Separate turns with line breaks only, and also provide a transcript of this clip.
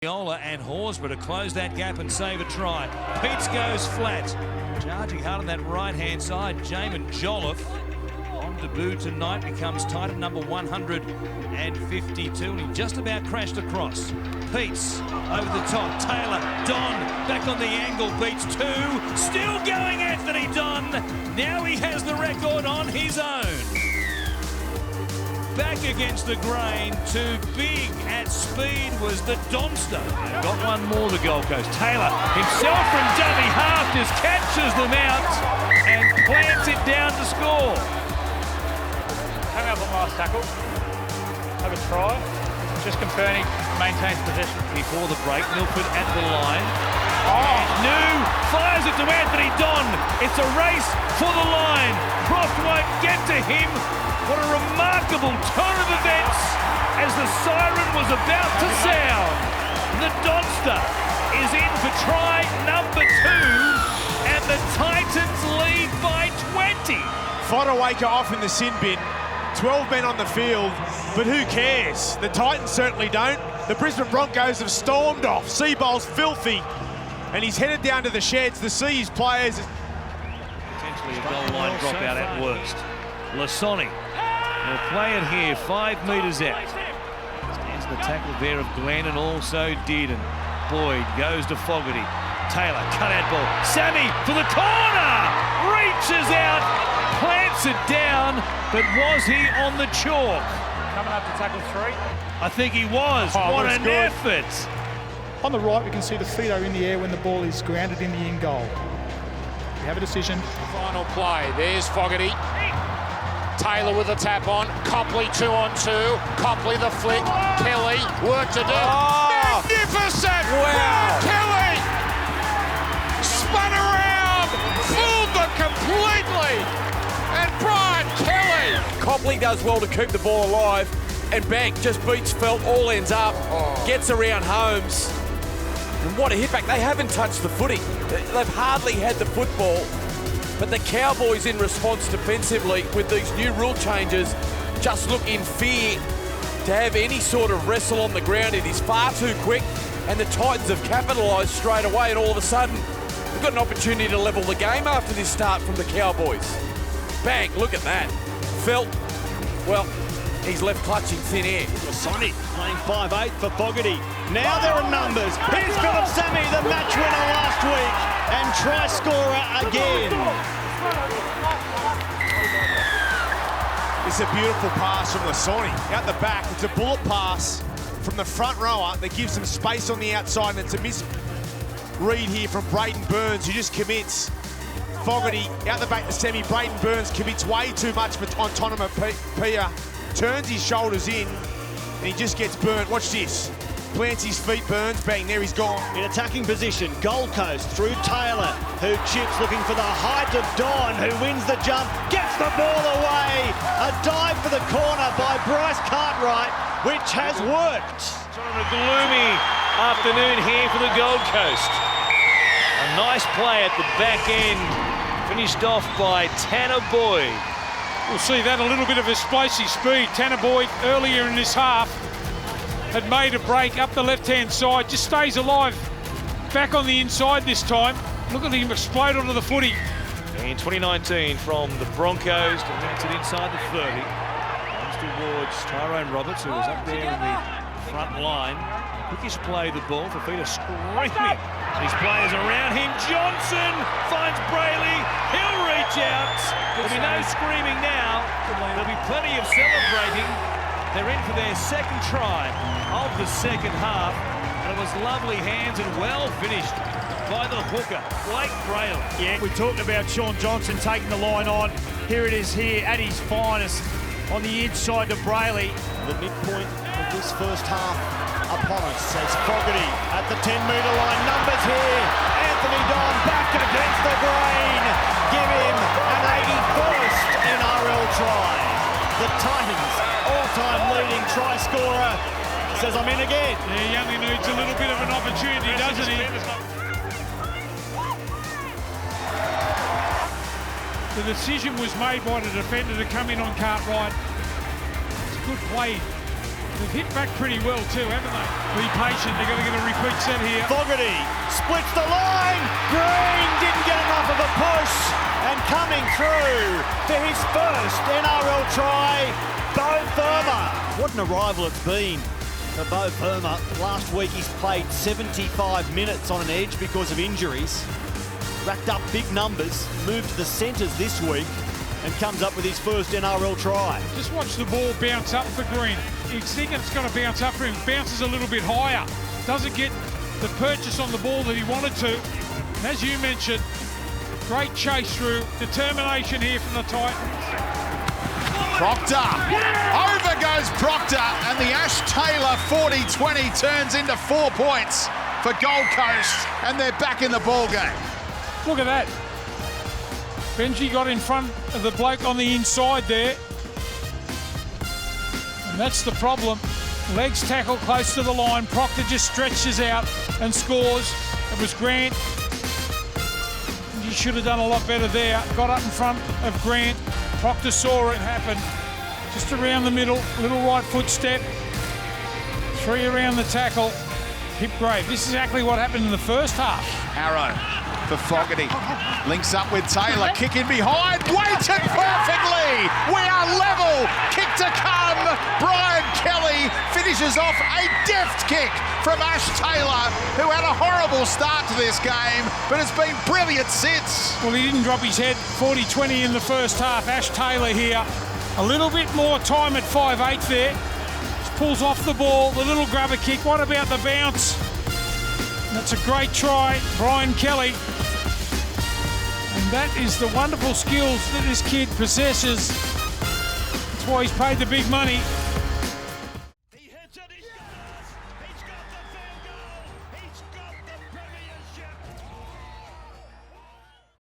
And Horsburgh to close that gap and save a try. Peets goes flat. Charging hard on that right-hand side. Jamin Jolliffe on debut tonight becomes tight at number 152. And he just about crashed across. Peets over the top. Taylor, Don back on the angle. Beats two. Still going Anthony Don. Now he has the record on his own. Back against the grain, too big at speed was the Donster. Got one more, the Gold Coast. Taylor himself from dummy half just catches them out and plants it down to score.
Hung up on last tackle. Have a try. Just confirming, maintains possession.
Before the break, Milford at the line. New fires it to Anthony Don. It's a race for the line. Croft won't get to him. What a remarkable turn of events as the siren was about to sound. The Donster is in for try number 2 and the Titans lead by 20.
Fodawaker off in the sin bin. 12 men on the field, but who cares? The Titans certainly don't. The Brisbane Broncos have stormed off. Seabold's filthy, and he's headed down to the sheds to see his players.
Potentially a goal line dropout at worst. Lasoni will play it here, 5 metres out. Stands the tackle there of Glenn and also Dearden. Boyd goes to Fogarty. Taylor, cut-out ball. Sammy for the corner! Reaches out, plants it down, but was he on the chalk?
Coming up to tackle 3.
I think he was. What an effort!
On the right, we can see the feet are in the air when the ball is grounded in the in goal. We have a decision.
Final play. There's Fogarty. Taylor with the tap on. Copley 2-on-2. Copley the flick. Kelly, work to do.
Oh!
Magnificent!
Wow!
Kelly spun around, fooled them completely. And Brian Kelly.
Copley does well to keep the ball alive, and Bank just beats Felt, all ends up, gets around Holmes. And what a hit back. They haven't touched the footy. They've hardly had the football. But the Cowboys, in response defensively with these new rule changes, just look in fear to have any sort of wrestle on the ground. It is far too quick, and the Titans have capitalised straight away, and all of a sudden, we've got an opportunity to level the game after this start from the Cowboys. Bang, look at that. Felt, well, he's left clutching thin air.
Sonic playing 5'8" for Fogarty. Now there are numbers. Here's Philip Sammy, the match winner last week, and try scorer again.
It's a beautiful pass from Lasoni. Out the back, it's a bullet pass from the front rower that gives them space on the outside, and it's a misread here from Brayden Burns, who just commits. Fogarty out the back to Semi. Brayden Burns commits way too much for Tontonema Pia. Turns his shoulders in, and he just gets burnt. Watch this. Plants his feet, Burns, bang, there he's gone.
In attacking position, Gold Coast through Taylor, who chips looking for the height of Don, who wins the jump, gets the ball away. A dive for the corner by Bryce Cartwright, which has worked.
Sort of a gloomy afternoon here for the Gold Coast. A nice play at the back end, finished off by Tanner Boyd.
We'll see that, a little bit of a spicy speed. Tanner Boyd earlier in this half had made a break up the left-hand side, just stays alive. Back on the inside this time. Look at him explode onto the footy.
In 2019 from the Broncos, defends it inside the 30. Comes towards Tyrone Roberts, who was up there in the front line. Quickest play the ball for Peter screaming. His players around him. Johnson finds Brayley. He'll reach out. There'll be no screaming now. There'll be plenty of celebrating. They're in for their second try of the second half. And it was lovely hands and well finished by the hooker, Blake Brayley.
Yeah, we talked about Sean Johnson taking the line on. Here it is here at his finest on the inside to Brayley.
The midpoint of this first half upon us, says Fogarty at the 10-metre line. Numbers here. Anthony Don back against the grain. Give him an 81st NRL try. The Titans, all-time leading try scorer, says I'm in again.
Yeah, he only needs a little bit of an opportunity, doesn't he? The decision was made by the defender to come in on Cartwright. It's a good play They've hit back pretty well too, haven't they? Be patient, they're going to get a repeat set here.
Fogarty splits the line. Green didn't get enough of a push. And coming through for his first NRL try, Bo Firma. What an arrival it's been for Bo Firma. Last week he's played 75 minutes on an edge because of injuries. Racked up big numbers, moved to the centres this week and comes up with his first NRL try.
Just watch the ball bounce up for Green. He's thinking it's going to bounce up for him. Bounces a little bit higher. Doesn't get the purchase on the ball that he wanted to. And as you mentioned, great chase through. Determination here from the Titans.
Proctor. Over goes Proctor, and the Ash Taylor 40-20 turns into 4 points for Gold Coast, and they're back in the ball game.
Look at that. Benji got in front of the bloke on the inside there. And that's the problem. Legs tackle close to the line. Proctor just stretches out and scores. It was Grant. He should have done a lot better there. Got up in front of Grant. Proctor saw it happen. Just around the middle. Little right foot step. 3 around the tackle. Hip grave. This is exactly what happened in the first half.
Arrow for Fogarty. Links up with Taylor. Kick in behind. Weighted perfectly. We are level. Kick to come. Brian Kelly finishes off a deft kick from Ash Taylor, who had a horrible start to this game, but has been brilliant since.
Well, he didn't drop his head. 40-20 in the first half. Ash Taylor here. A little bit more time at 5'8" there. Just pulls off the ball. The little grubber kick. What about the bounce? That's a great try, Brian Kelly. And that is the wonderful skills that this kid possesses. That's why he's paid the big money.